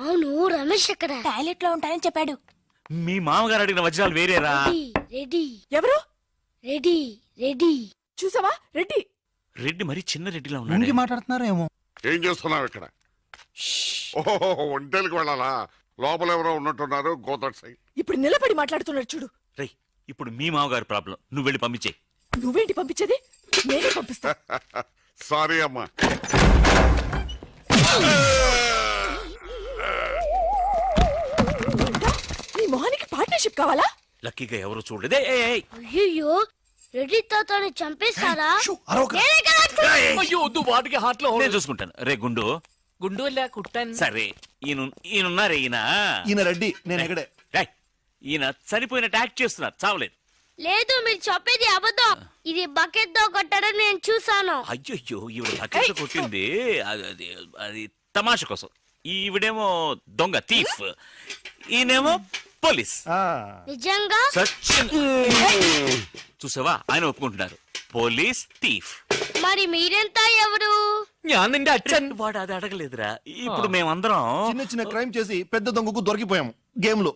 అవును, రమేష్ ఎక్కడ? టాయిలెట్ లో ఉంటానని చెప్పాడు. మీ మామగారు అడిగిన వజ్రాలు వేరేరా. రెడీ. ఎవరు? Ready ready. చూసావా? రెడ్డి. రెడ్డి మరి చిన్న రెడ్డిలా ఇంటికి ఉన్నాడు. మాట్లాడుతున్నారో ఏమో. ఏం చేస్తున్నావు ఇక్కడ? ఓహో, ఒంటేలకు వెళ్ళాలా? లోపల ఎవరో ఉన్నట్టున్నారు. గోదట్ సై. ఇప్పుడు నిలబడి మాట్లాడుతున్నాడు చూడు. రేయ్, ఇప్పుడు మీ మామగారు ప్రాబ్లం, నువ్వు వెళ్ళి పంపించే. నువ్వేంటి పంపించేది? నేనే పంపిస్తా. సారీ అమ్మా. నీ మొహానికి పార్ట్నర్షిప్ కావాలా? లక్కీగా ఎవరు చూడలేదే. అయ్యో, రెడ్డి తాతని చంపేస్తారా? అయ్యో వద్దు, వాటికి హార్ట్ లో నేను చూసుకుంటాను. రే గుండు. గుండు కుట్టాను. సరే, ఈయనున్నారే ఈయన. ఈయన రెడ్డి, నేను ఎక్కడే. రేయ్, ఈయన చనిపోయినట్టు యాక్ట్ చేస్తున్నారు, చావలేదు. లేదు, మీరు చెప్పేది అబద్ధం. ఇది బకెట్ తో కొట్టడం నేను చూసాను. అయ్యో, ఈవిడ బకెట్ కొట్టింది అది తమాషా కోసం. ఈవిడేమో దొంగ, థీఫ్. ఈయనేమో పోలీస్. నిజంగా? సచిన్. చూసావా, ఆయన ఒప్పుకుంటున్నారు. Police, thief. మరి మీరెంత ఎవరు? నిండి అచ్చన్. వాడు అది అడగలేదురా. ఇప్పుడు మేమందరం చిన్న చిన్న క్రైమ్ చేసి పెద్ద దొంగకు దొరికిపోయాము గేమ్ లో.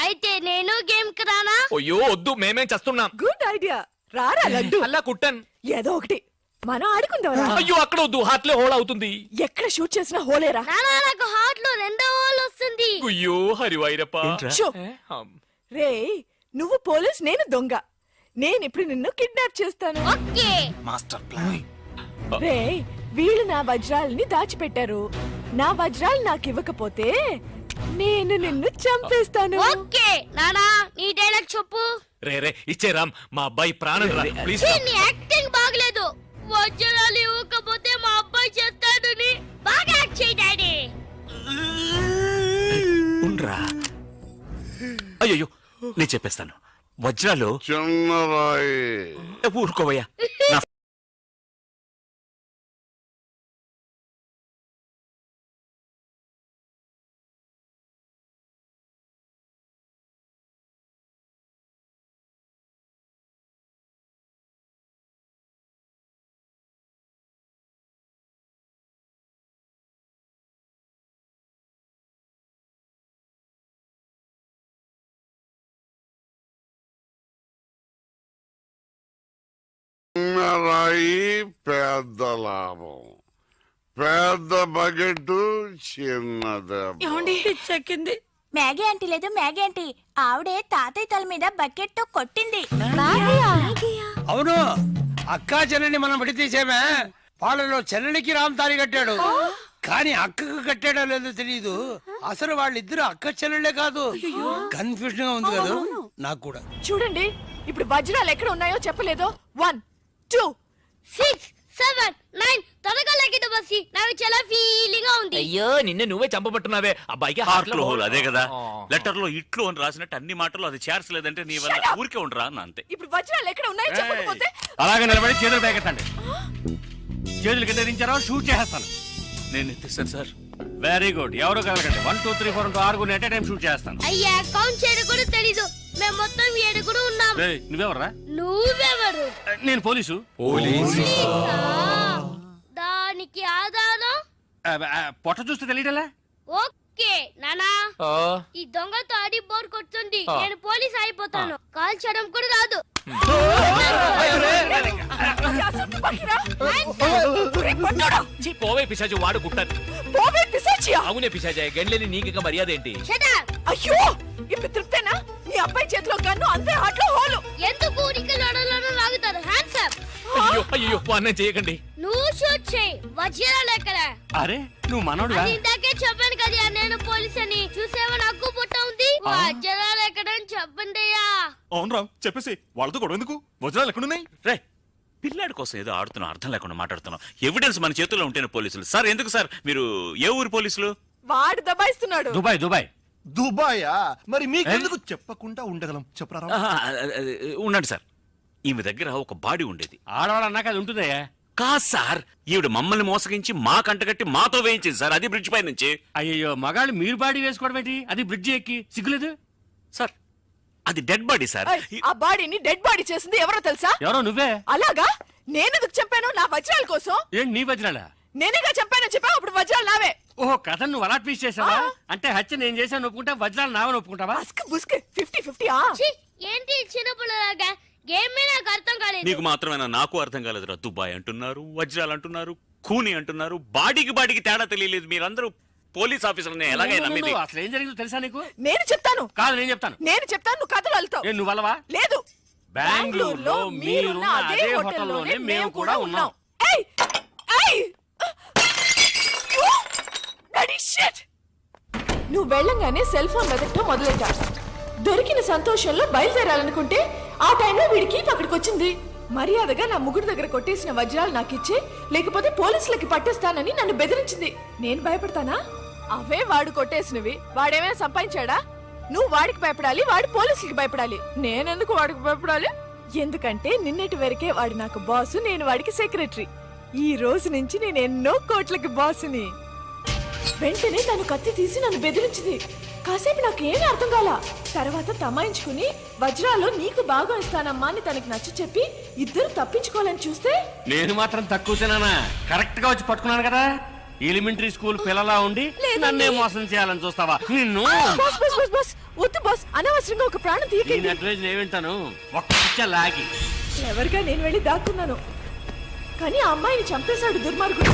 అయితే నేను గేమ్ కి రానా? అయ్యో వద్దు, మేమేం చేస్తున్నాం. Good idea. రారా లడ్డు. అలా కుట్టాను. ఏదో ఒకటి మనం ఆడుకుందాం. అయ్యో అక్కడ వద్దు, హార్ట్ లో హోల్ అవుతుంది. ఎక్కడ షూట్ చేసినా హోలేరా. నానా, నాకు హార్ట్ లో రెండో హోల్ వస్తుంది. అయ్యో హరివైరప్ప. షో. రే, నువ్వు పోలీస్, నేను దొంగ. నేను ఇప్పుడు నిన్ను కిడ్నాప్ చేస్తాను. ఓకే. Master plan. రే, వీళ్ళు నా వజ్రాలని దాచిపెట్టారు. నా వజ్రాలు నాకు ఇవ్వకపోతే నేను నిన్ను చంపేస్తాను. ఓకే నానా, నీ డైలాగ్ చెప్పు. రే ఇచ్చే రామ్, మా అబ్బాయి ప్రాణం రా ప్లీజ్. నీ యాక్టింగ్ బాగలేదు. వజ్రాలు ఇవ్వకపోతే మా అబ్బాయి చేస్తాడు. బాగా యాక్ట్ చేయి డాడీ. ఉండ్రా. అయ్యో, నేను చెప్పేస్తాను. వజ్రాలు చిన్నరాయి. ఊరుకోవయ్యా. చిన్నరాయి పెద్ద లాభం. పెద్ద బకెట్ చిన్నది. చెక్కింది. మ్యాగీ ఆంటీ లేదు, మ్యాగీ ఆంటీ. ఆవిడే తాతయ్య తల మీద బకెట్ తో కొట్టింది. అవును, అక్కా చెల్లెని మనం విడితీసేమే. వాళ్ళలో చెల్లెలికి రామ్ తారి కట్టాడు, కానీ అక్కకు కట్టాడో లేదో తెలియదు. అసలు వాళ్ళిద్దరు అక్క చెల్లెళ్ళే కాదు. కన్ఫ్యూజన్ గా ఉంది కదా నాకు కూడా. చూడండి, ఇప్పుడు వజ్రాలు ఎక్కడ ఉన్నాయో చెప్పలేదు. 1 2 6 7 9 త్వరగా లెక్కిట బస్సి. నాకు చాలా ఫీలింగ్ గా ఉంది. అయ్యో నిన్ను నువ్వే చంపబట్టున్నావే. అబ్బాయికి హార్ట్ లో హోల్ అదే కదా. లెటర్ లో ఇట్లు అని రాసినట్టు అన్ని మాటలు అది చేర్చలేదంటే నీ వల్ల ఊరికే ఉండరా అన్న అంతే. ఇప్పుడు వజ్రాలు ఎక్కడ ఉన్నాయో చెప్పకపోతే అలాగే నిలబడి చేతులు పైకెత్తండి. చేతులు కింద దించారో షూట్ చేస్తాను. నేను ఎత్తిస్తాను సార్. Very good. ఎవరు కలగండి. 1 2 3 4 6 ఎట్ టైం షూట్ చేస్తాను. అయ్యా, కౌంట్ చేయడం కూడా తెలీదు. మేము మొత్తం 7 ఉన్నాం. నువ్వెవర్రా? నువ్వెవరు? నేను పోలీసు. పోలీసా? దానికి ఆధారం? పొట్ట చూస్తే తెలియటలా? ఓకే నానా, ఈ దొంగతో ఆడి బోర్ కొడుతుంది. నేను పోలీస్ అయిపోతాను. కాల్ చేయడం కూడా రాదు. పోవే పిశాచి, వాడు కుట్టాను. అవునే పిశాచి, గండ్లేని నీకు మర్యాద ఏంటి? అయ్యో, ఇప్పుడు తృప్తేనా? నీ అబ్బాయి చేతిలో గన్ను, అంతే హార్ట్ లో హోలు. ఎందుకు ఊరికి లడలను లాగుతారు? Hands up. అయ్యో అన్నం చేయకండి. నువ్వు షూట్ చేయి. వజ్రాలు ఎక్కడ? అరే, నువ్వు మనోడు. ఇందాకే చెప్పాను కదా నేను పోలీస్ అని. చూసేవా, నాకు పుట్ట ఉంది. వజ్రాలు ఎక్కడ చెప్పండి అయ్యా. అవునరా, చెప్పేసి వాళ్ళతో కూడా ఎందుకు? వజ్రాలు ఎక్కడున్నాయి? రే, పిల్లాడి కోసం ఏదో ఆడుతున్నాం, అర్థం లేకుండా మాట్లాడుతున్నాం. ఎవిడెన్స్ మన చేతుల్లో ఉంటేనే పోలీసులు. సార్ ఎందుకు సార్ మీరు ఏ ఊరు పోలీసులు? వాడు దబాయిస్తున్నాడు. దుబాయ్. దుబాయా? మరి మీకెందుకు చెప్పకుండా ఉండగలం? చెప్పరా. ఉండండి సార్. ఈమె దగ్గర ఒక బాడీ ఉండేది. ఆడవాళ్ళన్నాక అది ఉంటుందయ్యా. కాదు సార్, ఈవిడ మమ్మల్ని మోసగించి మా కంటగట్టి మాతో వేయించింది సార్. అది బ్రిడ్జ్ పై నుంచి. అయ్యో, మగాళ్ళు మీరు బాడీ వేసుకోవడం ఏంటి? అది బ్రిడ్జ్ ఎక్కి సిగ్గులేదు సార్. అది డెడ్ బాడీ సార్. ఆ బాడీని డెడ్ బాడీ చేసింది ఎవరో తెలుసా? ఎవరో నువ్వే. అలాగా? నేనెందుకు చంపాను? నా వజ్రాల కోసం. ఏంటి నీ వజ్రాలా? నేనేగా చంపానని చెప్పా. అప్పుడు వజ్రాలు నావే. ఓహో కథ నువ్వు అలా ట్వీస్ట్ చేసావా? అంటే హత్య నేను చేశాను ఒప్పుకుంటా, వజ్రాలు నావని ఒప్పుకుంటావా? అస్క్ బుస్క్ 50-50 ఛీ, ఏంటి చిన్నపిల్లలాగా గేమ్ మీద నాకు అర్థం కాలేదు. నీకు మాత్రమేనా? నాకు అర్థం కాలేదురా. దుబాయ్ అంటున్నారు, వజ్రాలు అంటున్నారు, కూని అంటున్నారు, బాడీకి తేడా తెలియలేదు. మీరందరూ పోలీస్ ఆఫీసర్ని ఎలాగైనా నమ్మింది. నువ్వు అసలు ఏం జరిగిందో తెలుసా నీకు? నేను చెప్తాను. కాదు నేను చెప్తాను. నేను చెప్తాను, నువ్వు కథలు వెళ్తావు. నువ్వు వల్లవా? లేదు, బెంగళూరులో మీరున్న అదే హోటల్లోనే మేము కూడా ఉన్నాం. ఏయ్ ఏయ్ Bloody shit! నువ్వు వెళ్ళంగానే సెల్ ఫోన్ వెతకటం మొదలెట్టా. దొరికిన సంతోషంలో బయలుదేరాలనుకుంటే ఆ టైంలో వీడికి అక్కడికి వచ్చింది. మర్యాదగా నా ముగ్గురు దగ్గర కొట్టేసిన వజ్రాలు నాకు ఇచ్చే, లేకపోతే పోలీసులకి పట్టేస్తానని నన్ను బెదిరించింది. నేను భయపడతానా? అవే వాడు కొట్టేసినవి. వాడేమైనా సంపాదించాడా? నువ్వు వాడికి భయపడాలి, వాడు పోలీసులకి భయపడాలి. నేనెందుకు వాడికి భయపడాలి? ఎందుకంటే నిన్నటి వరకే వాడు నాకు బాసు, నేను వాడికి సెక్రటరీ. ఈ రోజు నుంచి నేను ఎన్నో కోట్లకి బాసుని. వెంటనే తను కత్తి తీసి నన్ను బెదిరించింది. కాసేపు నాకు ఏమీ అర్థం కాల. తర్వాత తమాయించుకుని వజ్రాలు నీకు బాగా ఇస్తానమ్మా అని తనకి నచ్చ చెప్పి ఇద్దరు తప్పించుకోవాలని చూస్తే నేను మాత్రం తక్కువ తినానా? కరెక్ట్ గా వచ్చి పట్టుకున్నాను కదా. ఎలిమెంటరీ స్కూల్ పిల్లలా ఉండి నన్నే మోసం చేయాలని చూస్తావా? నిన్ను బాస్ బాస్ బాస్ బాస్ వద్దు బాస్, అనవసరంగా ఒక ప్రాణం నేను తీయకండి. అడ్వైజ్ ఏమింటాను, ఒక్క పిచ్చ లాగి ఎవరిగా నేను వెళ్ళి దాక్కున్నాను, కానీ ఆ అమ్మాయిని చంపేశాడు దుర్మార్గుడు.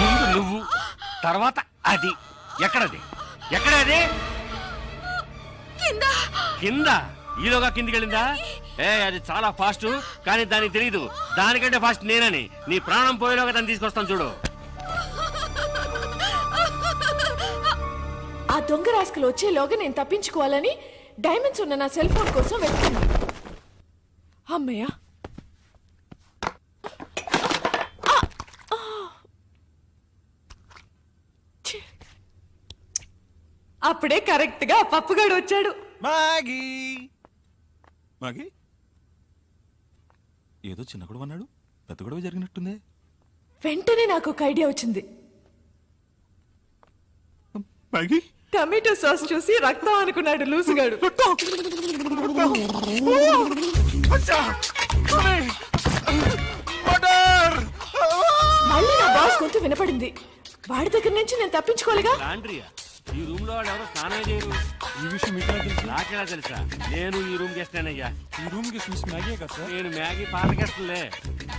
ముందు నువ్వు, తర్వాత అది. ఎక్కడది? ఎక్కడది? కింద. ఈలోగా కిందికి వెళ్ళిందా? అది చాలా ఫాస్ట్, కానీ దానికి తెలియదు దానికంటే ఫాస్ట్ నేనని. నీ ప్రాణం పోయేలోగా దాన్ని తీసుకొస్తాను చూడు. ఆ దొంగ రాస్కలు వచ్చేలోగా నేను తప్పించుకోవాలని డైమండ్స్ ఉన్న నా సెల్ ఫోన్ కోసం వెతుకున్నా. అమ్మయ్య, అప్పుడే కరెక్ట్ గా పప్పుగాడు వచ్చాడు. మాగీ మాగీ ఏదో చిన్న గొడవ అన్నాడు, పెద్ద గొడవ జరిగినట్టుంది. వెంటనే నాకు ఒక ఐడియా వచ్చింది. మాగీ టమాటో సాస్ చూసి రక్తం అనుకున్నాడు లూసుగాడు. మళ్ళీ నా బాస్ గొంతు వినపడింది. వాడి దగ్గర నుంచి నేను తప్పించుకోలేగా. లాండ్రియా, ఈ రూమ్ లో వాళ్ళు ఎవరో స్నానం చేయరు. ఈ విషయం మీకు ఎలా తెలుసు? నాకెలా తెలుసా? నేను ఈ రూమ్ చేస్తానయ్యా. ఈ రూమ్ కి మిస్ మ్యాగీ కదా సార్? నేను మ్యాగీ పాతకేస్తుందిలే.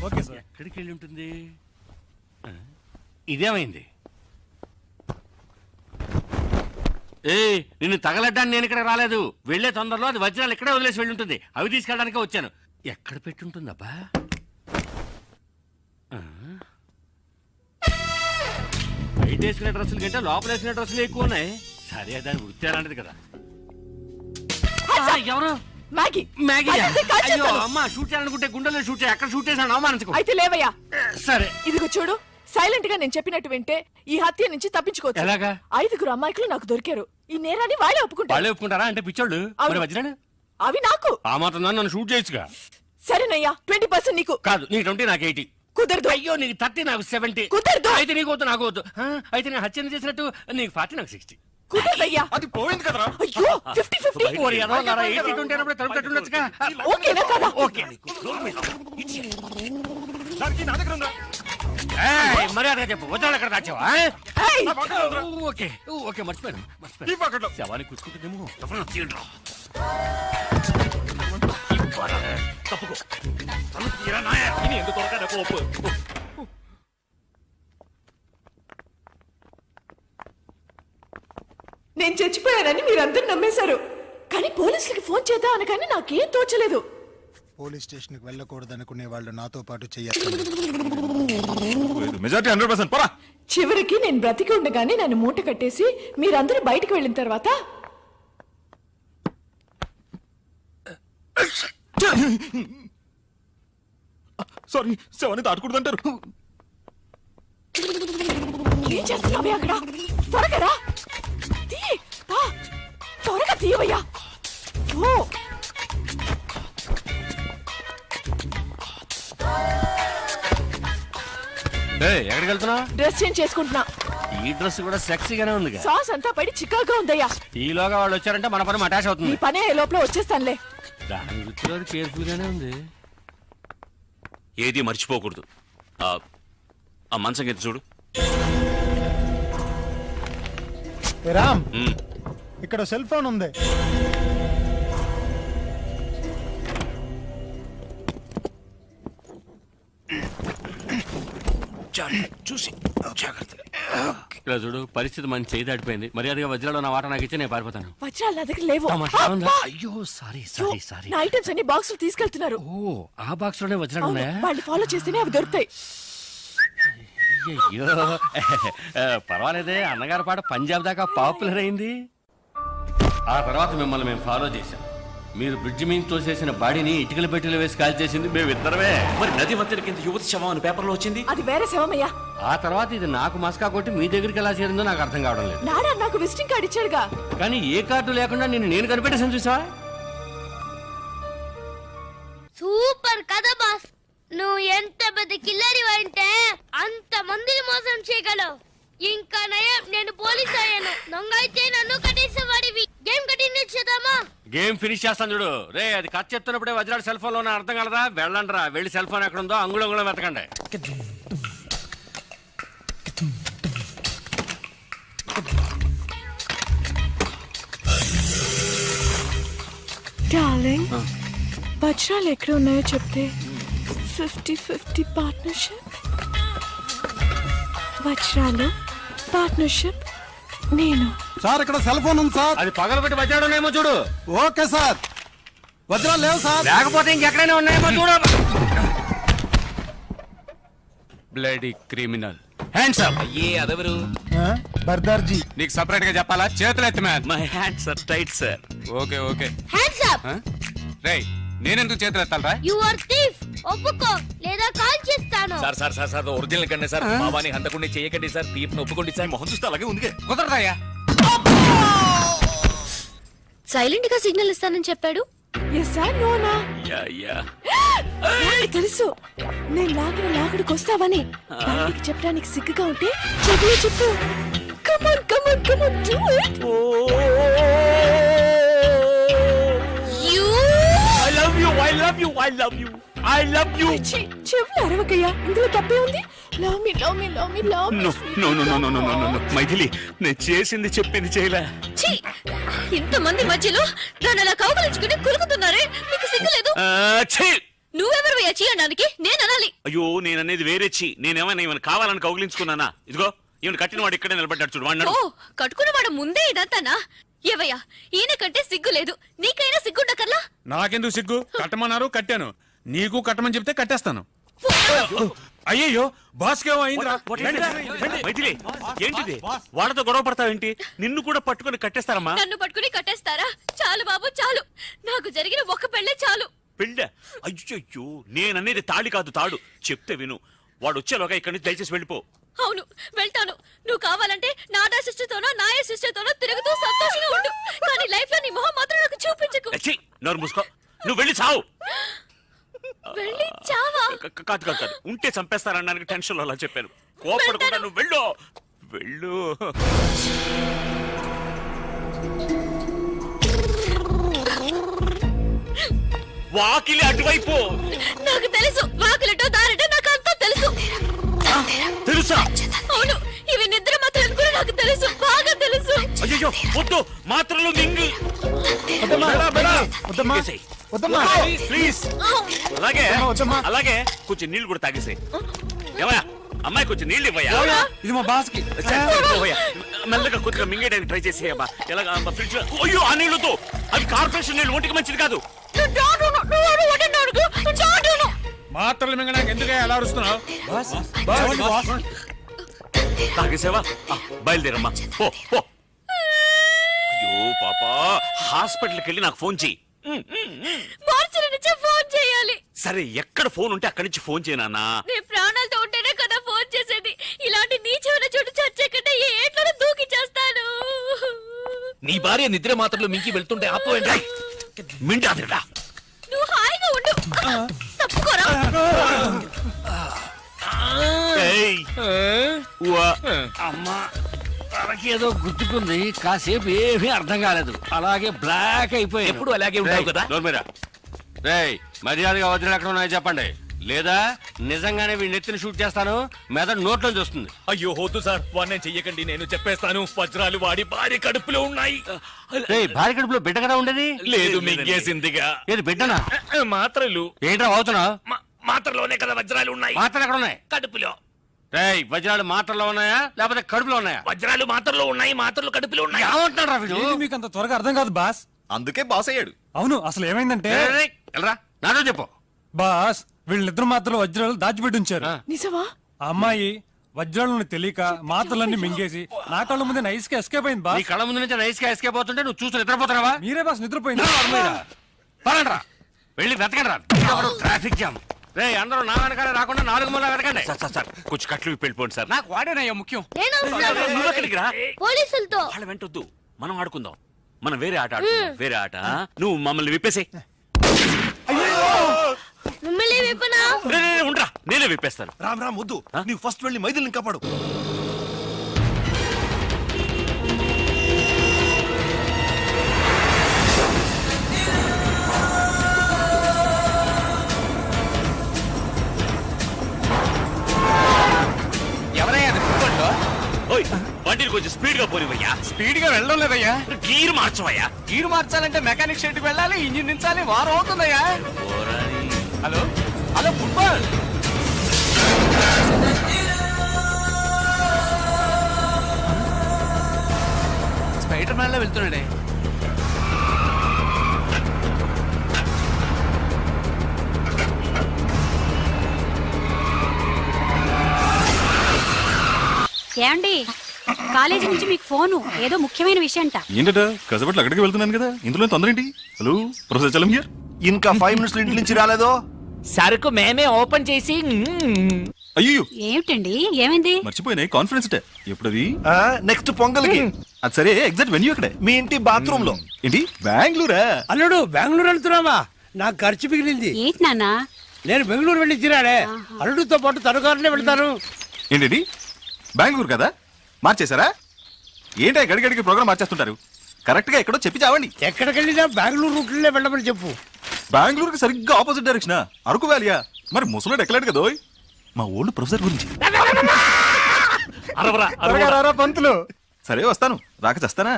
Okay sir. ఎక్కడికి వెళ్ళి ఉంటుంది? ఇదేమైంది? నిన్ను తగలడ్డానికి నేను ఇక్కడ రాలేదు. వెళ్లే తొందరలో అది వజ్రాలు ఇక్కడే వదిలేసి వెళ్ళి ఉంటుంది. అవి తీసుకెళ్ళడానికే వచ్చాను. ఎక్కడ పెట్టుంటుందబ్బా? బయట వేసుకునే డ్రెస్సుల కంటే లోపల వేసుకునే డ్రెస్సులు ఎక్కువ ఉన్నాయి. సరే దాని వృత్తి అలాంటిది కదా. ఎవరు? Maggi Maggi. అయితే కాల్ అయ్యో చేస్తాను. అమ్మ, షూట్ చేయాలనుకుంటే గుండెల్లో షూట్ చేయి. ఎక్కడ షూట్ చేశాను అవమానించుకో. అయితే లేవయ్యా. సరే ఇదిగో చూడు, సైలెంట్ గా నేను చెప్పినట్టు వింటే ఈ హత్య నుంచి తప్పించుకోవచ్చు. ఎలాగా? 5 అమ్మాయికులు నాకు దొరికారు. ఈ నేరాన్ని వాళ్ళే ఒప్పుకుంటారు. వాళ్ళే ఒప్పుకుంటారా? అంటే పిచ్చోళ్ళు. అవును. మరి వజ్రాలు అవి నాకు. ఆ మాత్రం దాన్ని నన్ను షూట్ చేయొచ్చుగా. సరేనయ్యా, 20% నీకు. కాదు, నీకు 20 నాకు 80. కుదరదు. అయ్యో, నీకు 30 నాకు 70. కుదరదు. అయితే నీకు వద్దు, నాకు వద్దు. అయితే నేను హత్య చేసినట్టు నీకు 40 నాకు 60. కుదరదయ్యా. అది పోయింది కదరా. అయ్యో 50-50. ఓరి ఎదవలారా, 80-20 అన్నప్పుడు తలుపు కట్టుండొచ్చుగా. ఓకేనా కదా? ఓకే. దానికి నా దగ్గర ఉందా? ఏయ్, మర్యాదగా చెప్పు, వజ్రాలు ఎక్కడ దాచావా? ఏయ్, ఓకే ఓకే, మర్చిపోయాను ఈ మర్చిపోయాను. పక్కన శవాన్ని కూసుకుంటుందేమో. ఎవరన్నా తీయండిరా. తప్పుకో. తలుపు తీయరా నాయ. ఇని ఎందుకు కొరకడా కోపు? నేను చచ్చిపోయానని మీరందరూ నమ్మేశారు. కానీ పోలీసులకి ఫోన్ చేద్దాం అనగానే నాకేం తోచలేదు. పోలీస్ స్టేషన్ కి వెళ్ళకూడదనుకునే వాళ్ళు నాతో పాటు చేయాలి. మెజారిటీ 100% పోరా. చివరికి నేను బ్రతికి ఉండగానే నన్ను మూట కట్టేసి మీరందరూ బయటికి వెళ్ళిన తర్వాత సారీ, శవాన్ని దాటకూడదంటారు. ఏం చేస్తున్నావే అక్కడ? త్వరగా రా. త్వరగా తీయవయ్యా. ఓ ఎక్కడికి వెళ్తున్నావు? డ్రెస్ చేంజ్ చేసుకుంటున్నా. ఈ డ్రెస్ కూడా సెక్సీగానే ఉంది. సాస్ అంతా పడి చికాగా ఉందయ్యా. ఈలోగా వాళ్ళు వచ్చారంటే మన పని అటాచ్ నీ అవుతుంది. పనే ఏ లోపల వచ్చేస్తానులే. దాని వృత్తిలో కేర్ఫుల్ గానే ఉంది. ఏది మర్చిపోకూడదు. ఆ మంచం కింద చూడు. ఏ రామ్, ఉమ్. ఇక్కడ సెల్ ఫోన్ ఉంది. చూసి జాగ్రత్తగా. ఇలా చూడు, పరిస్థితి మంచి చేయి దాటిపోయింది. మర్యాదగా వజ్రాలు నా వాట నాకు ఇచ్చి నేను పారిపోతాను. వజ్రాలు నా దగ్గర లేవు. తమాషా ఉందా? అబ్బా! అయ్యో సారీ అయ్యో, సారీ సారీ. నా ఐటమ్స్ అన్ని బాక్స్ లో తీసుకెళ్తున్నారు. ఓ ఆ బాక్స్ లోనే వజ్రాలు అవును, ఉన్నాయా? వాళ్ళు ఫాలో చేస్తేనే అవి దొరుకుతాయి. అయ్యో పర్వాలేదే, అన్నగారి పాట పంజాబ్ దాకా పాపులర్ అయింది. ఆ తర్వాత మిమ్మల్ని మేము ఫాలో చేశాం. మీరు బ్రిడ్జ్ మీద తోసేసిన బాడీని ఇటుకల పెట్టెలు వేసి కాల్ చేసింది మేమిద్దరమే. మరి నది మధ్యన కింద యువతి శవం అని పేపర్లో వచ్చింది. అది వేరే శవమయ్యా. ఆ తర్వాత ఇది నాకు మస్కా కొట్టి మీ దగ్గరికి ఎలా చేరిందో నాకు అర్థం కావడం లేదు. నాడా నాకు విజిటింగ్ కార్డ్ ఇచ్చాడుగా. కానీ ఏ కార్డు లేకుండా నేను కనిపెట్టేసాను చూసా. సూపర్ కదా బాస్. నువ్వు ఎంత పెద్ద కిల్లరి అంటే అంత మందిని మోసం చేయగలవు. ఇంకా నయం, నేను పోలీస్ అయ్యాను. దొంగ అయితే నన్ను కట్టేసేవాడివి. గేమ్ కంటిన్యూ చేద్దామా? గేమ్ ఫినిష్ చేస్తాను చూడు. రే అది కట్ చెప్తున్నప్పుడే వజ్రాడు సెల్ ఫోన్ లో అర్థం కలదా? వెళ్ళండి రా, వెళ్ళి సెల్ ఫోన్ ఎక్కడ ఉందో అంగుళం వెతకండి. డార్లింగ్, వజ్రాలు ఎక్కడ ఉన్నాయో చెప్తే 50-50 పార్ట్నర్షిప్. వజ్రాలు పార్ట్నర్షిప్ నేను. సార్ ఇక్కడ సెల్ ఫోన్ ఉంది సార్. అది పగలబెట్టి వజ్రాడు ఉన్నాయేమో చూడు. Okay sir. వజ్రాలు లేవు సార్. లేకపోతే ఇంకెక్కడైనా ఉన్నాయేమో చూడు. Bloody criminal. Hands up. అయ్యే అదెవరు? బర్దార్జీ. నీకు సపరేట్ గా చెప్పాలా? చేతులు ఎత్తి man. My hands are tight sir. Okay okay. Hands up. రేయ్ నేనెందుకు చేతులు ఎత్తాలరా? You are thief. ఒప్పుకో లేదా కాల్ చేస్తాను. Sir sir sir sir original కండి సార్. బాబాని హంతకుండా చేయకండి సార్. తీర్పును ఒప్పుకోండి సార్. మొహం చూస్తే అలాగే ఉంది. కుదరదాయా? సైలెంట్ గా సిగ్నల్ ఇస్తానని చెప్పాడు. Yes sir, no? Yeah yeah. నాకు తెలుసు నేను లాగడికి వస్తావని. బయటికి చెప్పడానికి సిగ్గుగా ఉంటే చెవిలో చెప్పు. Come on come on come on, do it. I love you. I love you. I love you. I love you. చెవులు అరవకయ్యా, ఇందులో తప్పే ఉంది. Love me love me love me love me. No, no, no, no, no, no, no, no. Maithili, నేను చేసింది చెప్పింది చేయలే. ఇంతమంది మధ్యలో దాన్ని అలా కౌగలించుకుని కులుకుతున్నారే, మీకు సిగ్గులేదు? ఛీ! నువ్వెవరు చేయడానికి? నేను అనాలి. అయ్యో నేననేది వేరే ఛీ. నేనేమైనా ఈమెను కావాలని కౌగిలించుకున్నానా? ఇదిగో ఈమెను కట్టిన వాడు ఇక్కడే నిలబడ్డాడు చూడు. వాడు ఓ, కట్టుకున్నవాడు ముందే ఇదంతానా? ఏవయ్యా, ఈయన కంటే సిగ్గు లేదు, నీకైనా సిగ్గుండకర్లా? నాకెందుకు సిగ్గు? కట్టమన్నారు, కట్టాను. నీకు కట్టమని చెప్తే కట్టేస్తాను. అయ్యయ్యో, బాస్కేమో అయిందిరా. మైథిలి, ఏంటిది? వాళ్ళతో గొడవ పడతావేంటి? నిన్ను కూడా పట్టుకొని కట్టేస్తారమ్మా. నన్ను పట్టుకుని కట్టేస్తారా? చాలు బాబు చాలు, నాకు జరిగిన ఒక్క పెళ్ళే చాలు. పెళ్ళ? అయ్యో, నేననేది తాళి కాదు, తాడు. చెప్తే విను. వాడు వచ్చేలోగా ఇక్కడి నుంచి దయచేసి వెళ్ళిపో. అవును వెళ్తాను. నువ్వు కావాలంటే నాడా సిస్టర్తోనో నాయ సిస్టర్తోనో తిరుగుతూ సంతోషంగా ఉండు, కానీ లైఫ్ లో నీ మొహం మాత్రం నాకు చూపించకు. ఛీ, నోరు మూసుకో. నువ్వు వెళ్ళి చావు. వెళ్ళి చావా? కాదు కాదు కాదు, ఉంటే చంపేస్తారనడానికి టెన్షన్ లో అలా చెప్పాను. కోపడకుండా నువ్వు వెళ్ళు. వెళ్ళు. వాకిలి అటువైపు. నాకు తెలుసు, వాకిలటో దారిటో నాకు అంతా తెలుసు. తెలుసా? అవును, ఇవి నిద్ర మాత్రం కూడా నాకు తెలుసు, బాగా తెలుసు. అయ్యో వద్దు, మాత్రలు మింగు. ప్లీజ్. అలాగే అలాగే కొంచెం నీళ్లు కూడా తాగేసాయి. ఏమయ్యా అమ్మాయి, కొంచెం నీళ్ళు ఇవ్వయా. ఇది మా బాస్ కి. మెల్లగా కొద్దిగా మింగేయడానికి ట్రై చేసేయమ్మా. ఎలాగా ఫ్రిడ్జ్? అయ్యో ఆ నీళ్లతో, అవి కార్పొరేషన్ నీళ్ళు, ఒంటికి మంచిది కాదు. మాత్రలు మింగడానికి ఎందుకు ఎలా అరుస్తున్నావు? తాగేసావా? బయలుదేరమ్మా, పో పో. అయ్యో పాపా, హాస్పిటల్కి వెళ్ళి నాకు ఫోన్ చెయ్యి. మార్చి నుంచే ఫోన్ చేయాలి. సరే, ఎక్కడ ఫోన్ ఉంటే అక్కడి నుంచి ఫోన్ చేయనా? నేను ప్రాణాలతో ఉంటేనే కదా ఫోన్ చేసేది. ఇలాంటి నీచమైన చోటు చచ్చే కంటే ఏ ఏట్లోనే దూకి చేస్తాను. నీ భార్య నిద్ర మాత్రలు మింకి వెళ్తుంటే ఆపోయండి. మింటాదిరా. నువ్వు హాయిగా ఉండు, తప్పుకోరా. అమ్మా తనకేదో గుర్తుకుంది, కాసేపు ఏమీ అర్థం కాలేదు, అలాగే బ్లాక్ అయిపోయి. ఎప్పుడు అలాగే ఉంటావు కదా. రేయ్ మర్యాదగా వజ్రాలు ఎక్కడ ఉన్నాయో చెప్పండి. లేదా నిజంగానే వీడి నెత్తిని షూట్ చేస్తాను మెదడు నోట్లో చూస్తుంది. అయ్యో వద్దు సార్ వాడిని చెయ్యకండి, నేను చెప్పేస్తాను. వజ్రాలు వాడి భార్య కడుపులో ఉన్నాయి. భార్య కడుపులో బిడ్డ కదా ఉండేది. లేదు మింగేసిందిగా. ఏది బిడ్డనా? మాత్రలు. ఏంట్రా అవుతున్నావు? మాత్రలోనే కదా వజ్రాలు ఉన్నాయి. మాత్రలు ఎక్కడ ఉన్నాయి? కడుపులో. రేయ్ వజ్రాలు మాత్రలో ఉన్నాయా లేకపోతే కడుపులో ఉన్నాయా? వజ్రాలు మాత్రలో ఉన్నాయి, మాత్రలు కడుపులో ఉన్నాయి. ఏమంటున్నాడు వీడు? మీకు అంత త్వరగా అర్థం కాదు బాస్. అందుకే బాస్ అయ్యాడు. అవును, అసలు ఏమైందంటే రేయ్, వెళ్ళరా నాతో చెప్పు. బాస్ వీళ్ళిద్దరు మాత్రలు వజ్రాలు దాచిపెట్టి ఉంచారు. నిజమా? ఆ అమ్మాయి వజ్రాలను తెలియక మాత్రలన్నీ మింగేసి నా కళ్ళ ముందే నైస్ గా ఎస్కేప్ అయింది నీ బాస్. కళ్ళ ముందు నుంచి నైస్ గా ఎస్కేప్ అవుతుంటే నువ్వు చూసి నిద్రపోతున్నావా? మీరే బాస్ నిద్రపోయింది. పదండ్రా వెళ్ళి వెతకండి రా. Traffic jam. రే అందరూ నా వెనకాలే రాకుండా 4 మూల వెతకండి. సార్ కొంచెం కట్లు విప్పి వెళ్ళిపోండి సార్. నాకు వాడేనయ్యా ముఖ్యం. నేను వస్తాను. నువ్వు ఎక్కడికి రా? పోలీసులతో. వాళ్ళ వెంటొద్దు, మనం ఆడుకుందాం. మనం వేరే ఆట ఆడుకుందాం. వేరే ఆట. నువ్వు మమ్మల్ని విప్పేసే. మిమ్మల్ని విప్పనా? ఉండరా, నేనే విప్పేస్తాను. రామ్ రామ్ వద్దు, నీవు ఫస్ట్ వెళ్ళి మైథిలిని కాపాడు. ఎవరయ్యా అది ఫుట్బాల్లో? ఓయ్ బండిని కొంచెం స్పీడ్ గా పోనివయ్యా. స్పీడ్ గా వెళ్ళడం లేదయ్యా. గీరు మార్చవయ్యా. గీరు మార్చాలంటే మెకానిక్ షెడ్ కి వెళ్ళాలి, ఇంజిన్ దించాలి, వారం అవుతుందయ్యా. Hello hello football. Spider Man లో వెళ్తున్నాడే. ఏమండి కాలేజీ నుంచి మీకు ఫోను ఏదో ముఖ్యమైన విషయం అంట. ఏంటట కసబట్లు అక్కడికి వెళ్తున్నాను కదా, ఇందులో తొందర ఏంటి? Hello professor Chalam here. ఇంకా 5 మినిట్స్ ఇంటి నుంచి రాలేదో? సరుకు మేమే ఓపెన్ చేసి. అయ్యో ఏమిటండి ఏమైంది? మర్చిపోయినాయి కాన్ఫరెన్స్ డే ఎప్పుడది? నెక్స్ట్ పొంగల్కి. అది సరే ఎగ్జాక్ట్ వెన్యూ అక్కడే. మీ ఇంటి బాత్రూమ్ లో. ఏంటి బెంగళూరా? అల్లుడు బెంగళూరు వెళ్తున్నావా? నాకు ఖర్చు మిగిలింది. ఏంటి నాన్న? నేను బెంగళూరు వెళ్ళి తిరాడే. అల్లుడితో పాటు తనుకారులే వెళ్తాను. ఏంటి బెంగళూరు కదా మార్చేశారా? ఏంటి గడిగడికి ప్రోగ్రామ్ మార్చేస్తుంటారు? కరెక్ట్ గా ఎక్కడో చెప్పి చావండి. ఎక్కడికి వెళ్ళినా బెంగళూరు రూట్లే వెళ్ళమని చెప్పు. బెంగళూరుకి సరిగ్గా ఆపోజిట్ డైరెక్షన్. అరకు వ్యాలియా? మరి ముసలాడు ఎక్కలేడు కదా. మా ఓల్డ్ ప్రొఫెసర్ గురించి. పంతులు సరే వస్తాను, రాక చేస్తానా?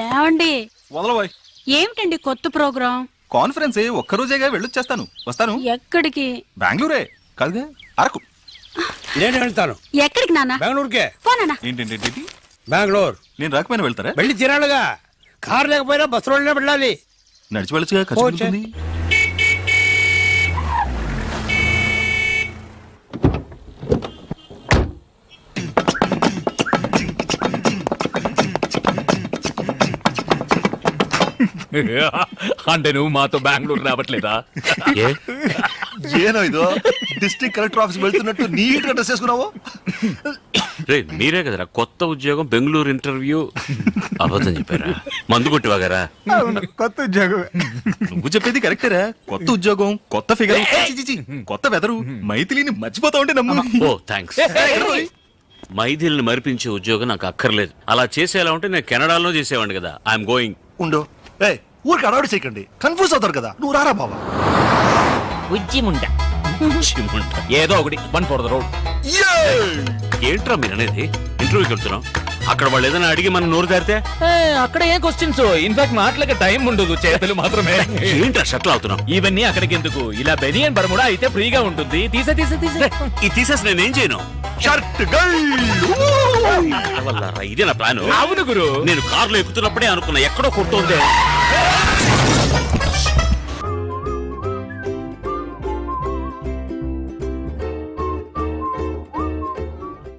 ఏమండి వదలబోయ్. ఏమిటండి కొత్త ప్రోగ్రాం? కాన్ఫరెన్స్ ఒక్కరోజేగా వెళ్ళొచ్చేస్తాను. వస్తాను. ఎక్కడికి? బెంగళూరే కాదుగా, అరకు. నేను వెళ్తాను. ఎక్కడికి నాన్న? బెంగళూరుకే. పోనా? ఏంటి బెంగళూరు నేను రాకపోయినా వెళ్తారా? వెళ్ళి తిరాడుగా. కారు లేకపోయినా బస్సులోనే వెళ్ళాలి. నడిచి వెళ్ళొచ్చుగా, ఖర్చు ఓకే. ఉంటుంది. అంటే నువ్వు మాతో బెంగళూరు రావట్లేదా? ఏనో ఇదో డిస్ట్రిక్ట్ కలెక్టర్ ఆఫీస్ వెళ్తున్నట్టు నీట్ గా డ్రెస్ చేసుకున్నావు. రే మీరే కదరా కొత్త ఉద్యోగం బెంగళూరు ఇంటర్వ్యూ. అబద్ధం చెప్పారా? మందు కొట్టివాగారా? కొత్త ఉద్యోగం. నువ్వు చెప్పేది కరెక్టేరా. కొత్త ఉద్యోగం, కొత్త ఫిగర్, కొత్త వెదరు. మైథిలిని మర్చిపోతా ఉంటే నమ్ము. ఓ థ్యాంక్స్. మైథిలిని మరిపించే ఉద్యోగం నాకు అక్కర్లేదు. అలా చేసేలా ఉంటే నేను కెనడాలో చేసేవాడిని కదా. I'm going. ఉండో ఊరికి అడవాడు చేయకండి, కన్ఫ్యూజ్ అవుతారు కదా. నువ్వు రారా బాబా. ఉజ్జిముండ ఏదో ఒకటి 1 for the road. ఏంట్రా మీరు అనేది? ఇంటర్వ్యూకి వెళ్తున్నాం, అక్కడ వాళ్ళు ఏదైనా అడిగి మనం నోరు దారితే అక్కడ ఏం క్వశ్చన్స్? ఇన్ఫాక్ట్ మాటలకి టైం ఉండదు, చేతులు మాత్రమే. ఏంట్రా షట్లు అవుతున్నాం? ఇవన్నీ అక్కడికి ఎందుకు? ఇలా బెనియన్ బర్ముడా అయితే ఫ్రీగా ఉంటుంది. తీసే ఈ తీసేసి నేనేం చేయను? షర్ట్ ఇదే నా ప్లాన్. అవును గురు. నేను కారులో ఎక్కుతున్నప్పుడే అనుకున్నా ఎక్కడో కొడుతోంది.